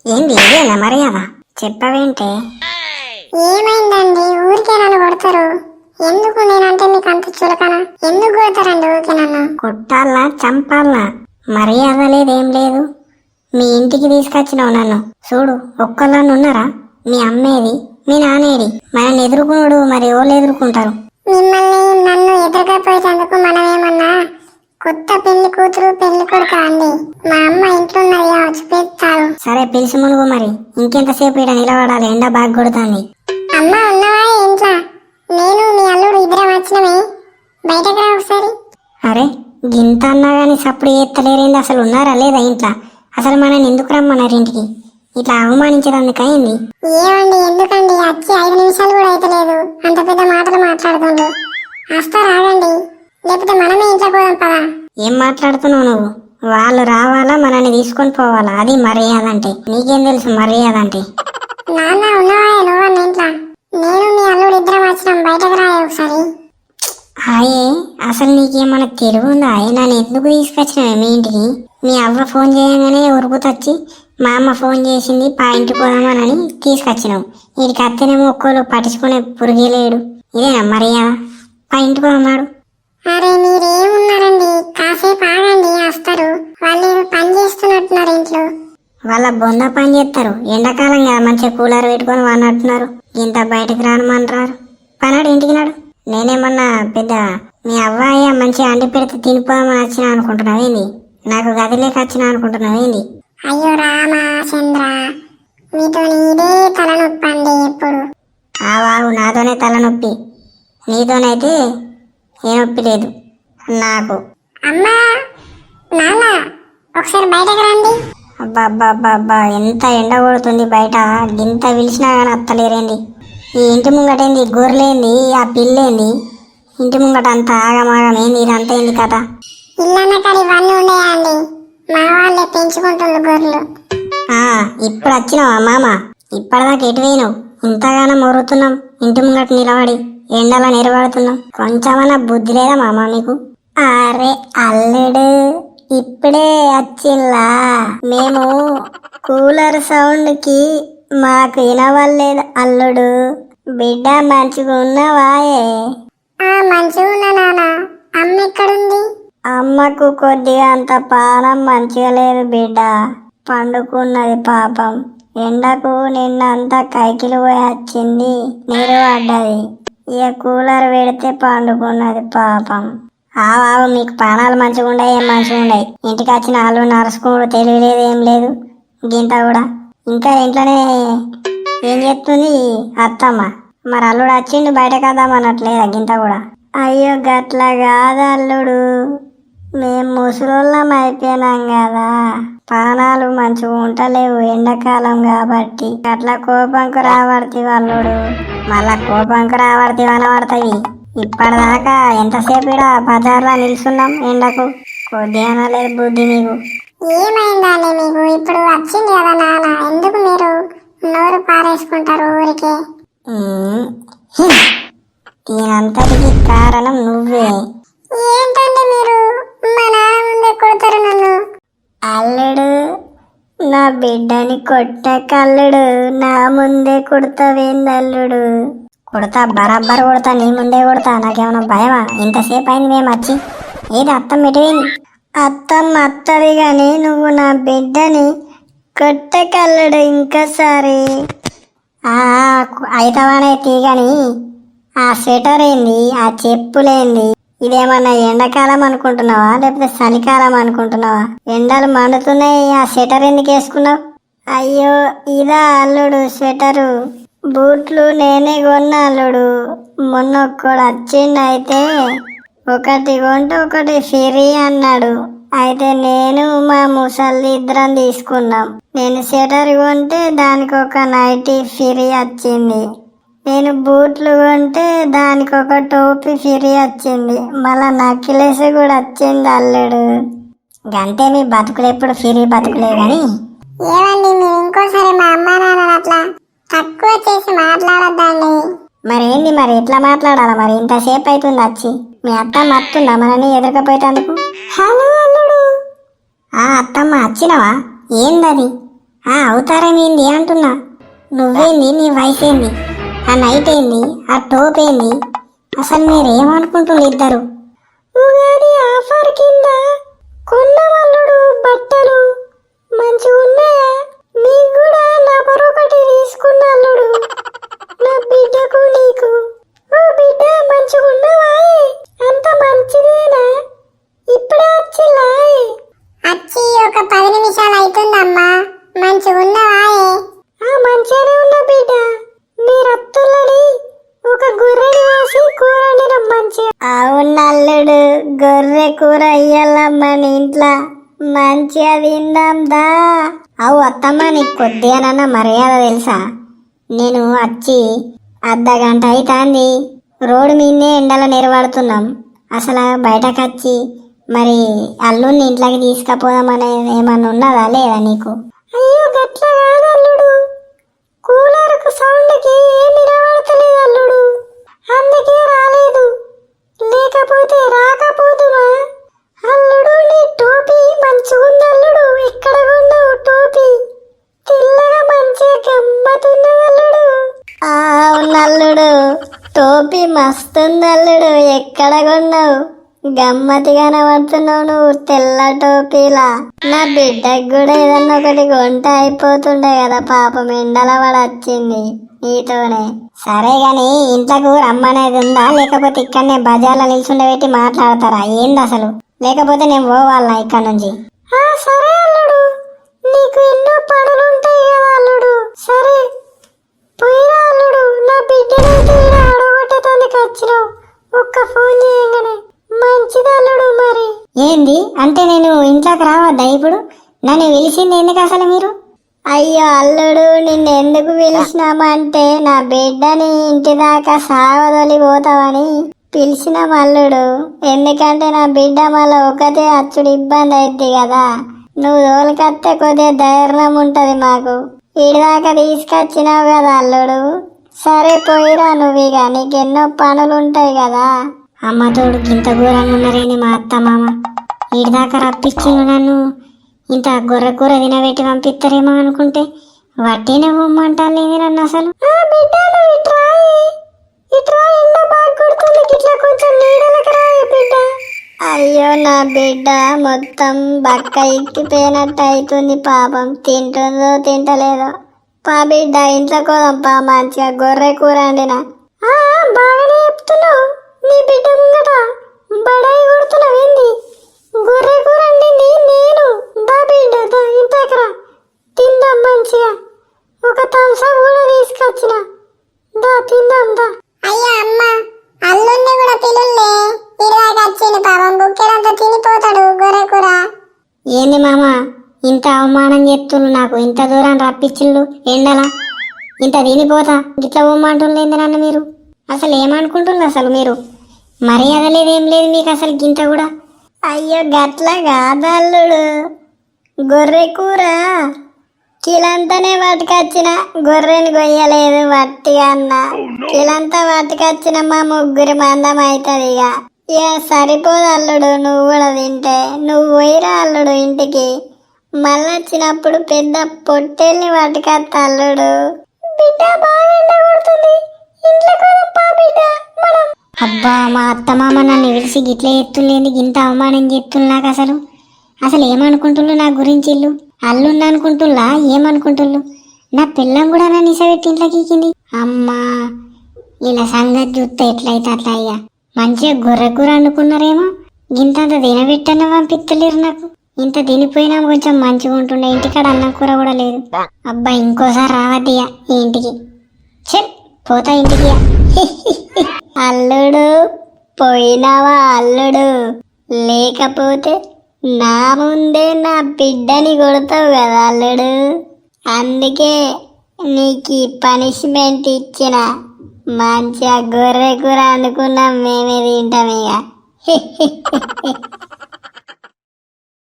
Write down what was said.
ఏంది ఇదేనా మర్యాద? చెప్పవేంటే? ఏమైందండి? ఊరికే నన్ను కొడతారు ఎందుకు? నేనంటే మీకు అంత చులకన? ఎందుకు కొడతారండి ఊరికే నన్ను? కొట్టాలా చంపాలా? మర్యాద లేదేం లేదు. మీ ఇంటికి తీసుకొచ్చినావు నన్ను. చూడు, ఒక్కళ్ళని ఉన్నారా? మీ అమ్మేది, మీ నానేది? మనల్ని ఎదుర్కొనుడు మరి ఎవరు ఎదుర్కొంటారు? మిమ్మల్ని నన్ను ఎదురుకపోయేందుకు మనమేమన్నా కొత్త పెళ్లి కూతురు పెళ్లి కొడుకా అండి? మా అమ్మ ఇంట్లో ఉన్నది కావచ్చు, పెడతారు. సరే పిలిచి మునుగు మరి. ఇంకెంతసేపు ఇక్కడ నిలబడాలి? ఎండ బాగా కొడుతుంది. అమ్మ ఉన్నవా ఇంట్లో? నేను మీ అల్లుడు ఇద్దరం వచ్చినమే, బయటకు రా ఒకసారి. అరే గింత అన్నా గాని సప్పుడు ఎత్తలేరేంది? అసలు ఉన్నారా లేదా ఇంట్లో? అసలు మనని ఎందుకు రమ్మన్నారు ఇంటికి? ఇట్లా అవమానించడానికి? ఏమండి ఎందుకండి? వచ్చి 5 నిమిషాలు కూడా అయితలేదు, అంత పెద్ద మాటలు మాట్లాడుతుండ్రు. వస్తా రాగండి, లేకపోతే మనమే ఇంట్లో పోదాం పదా. ఏం మాట్లాడుతున్నావు నువ్వు? వాళ్ళు రావాలా, మనల్ని తీసుకొని పోవాలా? అది మర్యాద అంటే? నీకేం తెలుసు మర్యాద అంటే? నాన్న ఉన్నవా నువ్వన్న ఇంట్లో? నేను మీ అల్లుడు ఇద్దరం వచ్చినాం, బయటకు రాయే ఒకసారి. ఆయే అసలు నీకేమన్నా తెలివి ఉందా? నన్ను ఎందుకు తీసుకొచ్చినావే మీ ఇంటికి? మీ అవ్వ ఫోన్ చేయగానే ఉరుకుతొచ్చి మా అమ్మ ఫోన్ చేసింది ఇంటికి పోదామని తీసుకొచ్చినావు. వీడికి అత్తనేమో ఒక్కరు పట్టించుకునే పురుగేలేడు. ఇదేనా మర్యాద? ఇంటికి పోదామాడు. అరే మీరేమున్నారండి, కాసేపు ఆగండి, వస్తారు. వాళ్ళు పని చేస్తున్నట్టున్నారు ఇంట్లో. వాళ్ళ బొంద పని చేస్తారు. ఎండాకాలం కదా, మంచిగా కూలర్ పెట్టుకొని వాడినట్టున్నారు. ఇంత బయటకు రానమంటారు. పనాడు ఇంటికి నాడు. నేనేమన్నా పెద్ద మీ అవ్వాయ మంచిగా అండి పెడితే తినిపోదామని వచ్చినా అనుకుంటున్నావేంది? నాకు గదిలేక వచ్చినా అనుకుంటున్నావేంది? అయ్యో రామచంద్ర, మీతో ఇదే తలనొప్పి అండి ఎప్పుడు. ఆవాగు, నాతోనే తలనొప్పి. నీతోనైతే ఏ నొప్పి లేదు నాకు. అమ్మా నాన్న ఒకసారి బయటకు రండి. అబ్బా ఎంత ఎండ కొడుతుంది బయట. గింత పిలిచినా కానీ అత్తలేరేంది? ఈ ఇంటి ముంగటేంది గొర్రెలేంది? ఆ పిల్లేంది? ఇంటి ముంగట అంత ఆగమాగం ఏంది? ఇదంతా ఏంది కథ? ఇల్లన్న కాడ ఇవన్నీ ఉన్నాయండి, మా వాళ్ళే పెంచుకుంటుండ్రు గొర్రెలు. ఇప్పుడు వచ్చినావా మామ? ఇప్పటిదాకా ఎటు పోయినావు? ఇంతగానో మొరుతున్నాం ఇంటి ముంగట నిలబడి, ఎండలా నిలబడుతున్నాం. కొంచెమన్నా బుద్ధి లేదా మామ మీకు? అరే అల్లుడు ఇప్పుడే వచ్చింలా? మేము కూలర్ సౌండ్ కి మాకు వినవలేదు అల్లుడు. బిడ్డ మంచిగా ఉన్నవాయే? మంచిగా ఉన్నా నాన్న. అమ్మ ఎక్కడుంది? అమ్మకు కొద్దిగా అంత పానం మంచిగా లేదు బిడ్డ, పండుకున్నది పాపం. ఎండకు నిన్నంతా కైకిలు పోయి వచ్చింది, నీరు పడ్డది. ఇక కూలర్ పెడితే పండుకున్నది పాపం. ఆవు మీకు పానాలు మంచిగా ఉండయి, ఏం మంచిగా ఉండయి. ఇంటికి వచ్చిన వాళ్ళు నడుచుకోడు, తెలియలేదు ఏం లేదు. గింత కూడా ఇంకా ఇంట్లోనే ఏం చెప్తుంది అత్తమ్మ? మరి అల్లుడు వచ్చిండు బయటకు వద్దామన్నట్లేదా గింత కూడా? అయ్యో గట్లా కాదు అల్లుడు, మేము ముసలోళ్ళం అయిపోయినాం కదా, పానాలు మంచిగా ఉంటలేవు ఎండాకాలం కాబట్టి. అట్లా కోపంకు రాబడితే అల్లుడు, మళ్ళా కోపంకు రాబడితే అనబడతాయి. ఇప్పటిదాకా ఎంతసేపు ఇక్కడ బజార్లో నిల్చున్నాం ఎండకు, కొద్దిగా లేదు బుద్ధి మీకు? ఏమైందండి మీకు? ఇప్పుడు వచ్చింది కదా నాన్న, ఎందుకు మీరు నోరు పారేసుకుంటారు ఊరికే? దీనంతటికి కారణం నువ్వే. ఏంటండి మీరు మా నాన్న ముందే కొడతారు నన్ను? అల్లుడు నా బిడ్డని కొట్టకల్లుడు, నా ముందే కొడతావేంది అల్లుడు? కొడతా, బరాబర్ కొడతా, నీ ముందే కొడతా. నాకేమన్నా భయమా? ఇంతసేపు అయింది మేము వచ్చి. ఏది అత్తమ్మ ఎటువైంది? అత్తమ్మ అత్తది గాని నువ్వు నా బిడ్డని కొట్టకల్లుడు ఇంకోసారి. అయితవానే తీగని ఆ స్వెటర్ ఏంది, ఆ చెప్పులేంది? ఇదేమన్నా ఎండాకాలం అనుకుంటున్నావా లేకపోతే చలికాలం అనుకుంటున్నావా? ఎండలు మండుతున్నాయి, ఆ స్వెటర్ ఎందుకు వేసుకున్నావు? అయ్యో ఇదా అల్లుడు స్వెటరు? బూట్లు నేనే కొన్నా అల్లుడు. మొన్న ఒక్కడు వచ్చిండు, అయితే ఒకటి కొంటే ఒకటి ఫ్రీ అన్నాడు. అయితే నేను మా ముసలి ఇద్దరం తీసుకున్నాం. నేను స్వెటర్ కొంటే దానికి ఒక నైటీ ఫ్రీ వచ్చింది. నేను బూట్లు కొంటే దానికి ఒక టోపీ ఫ్రీ వచ్చింది. మళ్ళా నక్కిలేసి కూడా వచ్చింది అల్లుడు. గంటే మీ బతుకులు ఎప్పుడు ఫ్రీ బతుకులే గాని. ఏమండి మీరు ఇంకోసారి మా అమ్మ నాన్న అట్లా తక్కువ చేసి మాట్లాడద్దండి. మరేంది మరి ఎట్లా మాట్లాడాలా? మరి ఇంతసేపు అవుతుంది వచ్చి. మీ అత్తమ్మ వస్తుందా మనని ఎదురుకపోయేటందుకు? హలో అల్లుడు. అత్తమ్మ వచ్చినవా? ఏందది? ఆ అవతారం ఏంది అంటున్నా. నువ్వేంది, నీ వయసు ఏంది, ఆ నైట్ ఏంది, ఆ టోప్ ఏంది, అసలు మీరేమనుకుంటున్నారు ఇద్దరు? ఉగాది ఆఫర్ కింద కొన్న అల్లుడు బట్టలు మంచిగా ఉన్నాయా? నీకు కూడా నా ఒకటి తీసుకున్న అల్లుడు, నా బిడ్డకు నీకు. ఓ బిడ్డ మంచిగా ఉన్నావా? అంత మంచిదేనా? ఇప్పుడే వచ్చిలా? వచ్చి ఒక 10 నిమిషాలు అవుతుందమ్మా. మంచిగా ఉన్నవాయే? మంచిగానే ఉన్నా బిడ్డ. మీరత్తులని ఒక గొర్రెని కోసి కూర వండినం మంచిగా. అవును అల్లుడు, గొర్రె కూర ఇయ్యాల మన ఇంట్లో, మంచిగా తిందాం దా. అవు అత్తమ్మ, నీకు కొద్దిగానన్నా మర్యాద తెలుసా? నేను వచ్చి అర్ధగంట అవుతుంది, రోడ్డు మీదనే ఎండలో నిలబడుతున్నాం. అసలు బయటకు వచ్చి మరి అల్లుడిని ఇంట్లోకి తీసుకుపోదామనేది ఏమన్నా ఉన్నదా లేదా నీకు? అయ్యో గట్ల కాదు అల్లుడు, కూలర్కు సౌండ్కి ఏమి వినబడతలేదు అల్లుడు, అందుకే రాలేదు. లేకపోతే రాకపోదుమా? అల్లుడు నీ టోపీ మంచిగుంది అల్లుడు, ఎక్కడ కొన్నావు టోపీ? తెల్లగా మంచిగా గమ్మతున్నది అల్లుడు. అవును అల్లుడు, టోపీ మస్తుంది అల్లుడు, ఎక్కడ కొన్నావు? గమ్మతిగా కనబడుతున్నావు నువ్వు తెల్ల టోపీలా. నా బిడ్డకు కూడా ఏదన్నా ఒకటి కొంట అయిపోతుండే కదా, పాపం ఎండల వచ్చింది నీతోనే. సరే గాని ఇంట్లోకు రమ్మనేది ఉందా, లేకపోతే ఇక్కడనే బజార్లో నిల్చుండబెట్టి మాట్లాడతారా ఏంది అసలు? లేకపోతే నేను పోవాలా ఇక్కడ నుంచి? సరే అల్లుడు, నీకు ఎన్నో పనులు ఉంటాయి కదా అల్లుడు. సరే పోయిరా అల్లుడు, నా బిడ్డనైతే ఆడగొట్టేందుకు వచ్చినావు. ఒక్క ఫోన్ చేయగానే మంచిది అల్లుడు. మరి ఏంది అంటే నేను ఇంట్లోకి రావద్దా ఇప్పుడు? నన్ను పిలిచింది ఎందుకు అసలు మీరు? అయ్యో అల్లుడు, నిన్ను ఎందుకు పిలిచినామంటే నా బిడ్డని ఇంటి దాకా సావదొలి పోతావని పిలిచినాం అల్లుడు. ఎందుకంటే నా బిడ్డ మళ్ళీ ఒకతే అచ్చుడు ఇబ్బంది అవుద్ది కదా, నువ్వు తోలుకత్తే కొద్దిగా ధైర్యం ఉంటది మాకు. ఇడిదాకా తీసుకొచ్చినావు కదా అల్లుడు. సరే పోయిరా నువ్వు, ఇక నీకెన్నో పనులు ఉంటాయి కదా. అమ్మ తోడు ఇంత ఘోరంగా ఉన్నారేంది మా అత్త మామ? ఇడిదాకా రప్పించిండు నన్ను, ఇంత గొర్రె కూర తినబెట్టి పంపిస్తారేమో అనుకుంటే వట్టినే పొమ్మంటాను నన్ను అసలు. అయ్యో నా బిడ్డ మొత్తం బక్క ఎక్కిపోయినట్టు అవుతుంది పాపం, తింటుందో తింటలేదో. పా బిడ్డ ఇంట్లో కోదాం పా, మంచిగా గొర్రె కూర వండినా. బాగానే చెప్తున్నావు, నీ బిడ్డ ముంగట బడాయి కొడుతున్నావు ఏంది? గొర్రె కూర వండింది నేను. దా బిడ్డ దా ఇంతకు రా, తిందాం మంచిగా. ఒక థమ్సప్ కూడా తీసుకొచ్చిన, దా తిందాం దా. అయ్యా అమ్మ, అల్లుండి కూడా పిలుల్లే, ఇరువాకి వచ్చింది పాపం, బుక్కెరంతా తినిపోతాడు గొర్రె కూర. ఏంది మామ ఇంత అవమానం చెప్తుళ్ళు నాకు? ఇంత దూరం రప్పించిళ్ళు ఎండలా, ఇంత తినిపోతా గిట్లా పోమంటుండేంది నన్ను మీరు? అసలు ఏమనుకుంటున్నారు అసలు మీరు? మర్యాద లేదేం లేదు మీకు అసలు గింత కూడా. అయ్యో గట్ల కాదల్లుడు, గొర్రె కూర కిలంతానే పట్టుకొచ్చిన, గొర్రెని కొయ్యలేదు వట్టిగా అన్న. కిలంతా పట్టుకొచ్చిన మా ముగ్గురి మందం అవుతుంది. ఇక సరిపోదు అల్లుడు, నువ్వు కూడా తింటే. నువ్వు పోయిరా అల్లుడు ఇంటికి, మళ్ళీ వచ్చినప్పుడు పెద్ద పొట్టేల్ని పట్టుకొస్తా అల్లుడు. బిడ్డ బాగా ఎండ కొడుతుంది, ఇంట్లో కొదప్పా బిడ్డ మనం. అబ్బా మా అత్త మామ నన్ను విడిసి గిట్ల ఎత్తులేంది, గింత అవమానం చేస్తున్నా నాకు అసలు. అసలు ఏమనుకుంటుళ్ళు నా గురించి? ఇల్లు అల్లుంది అనుకుంటుల్లా, ఏమనుకుంటుళ్ళు? నా పిల్లం కూడా నన్ను ఇసబెట్టి ఇంట్లోకి ఎక్కింది. అమ్మా ఇలా సంగతి చూస్తే ఎట్లయితే అట్లా. అయ్యా మంచిగా గొర్రె కూర అనుకున్నారేమో, గింతంత తినబెట్టనే పంపిస్తలేరు నాకు. ఇంత తినిపోయినా కొంచెం మంచిగా ఉంటుండే, ఇంటికాడ అన్నం కూర కూడా లేదు. అబ్బా ఇంకోసారి రావద్దయ్యా ఈ ఇంటికి, చెప్ పోతా ఇంటికి. అల్లుడు పోయినావా అల్లుడు? లేకపోతే నా ముందే నా బిడ్డని కొడతావు కదా అల్లుడు. అందుకే నీకు పనిష్మెంట్ ఇచ్చిన. మంచిగా గొర్రె కూర అనుకున్నాం, మేమే తింటాం ఇక.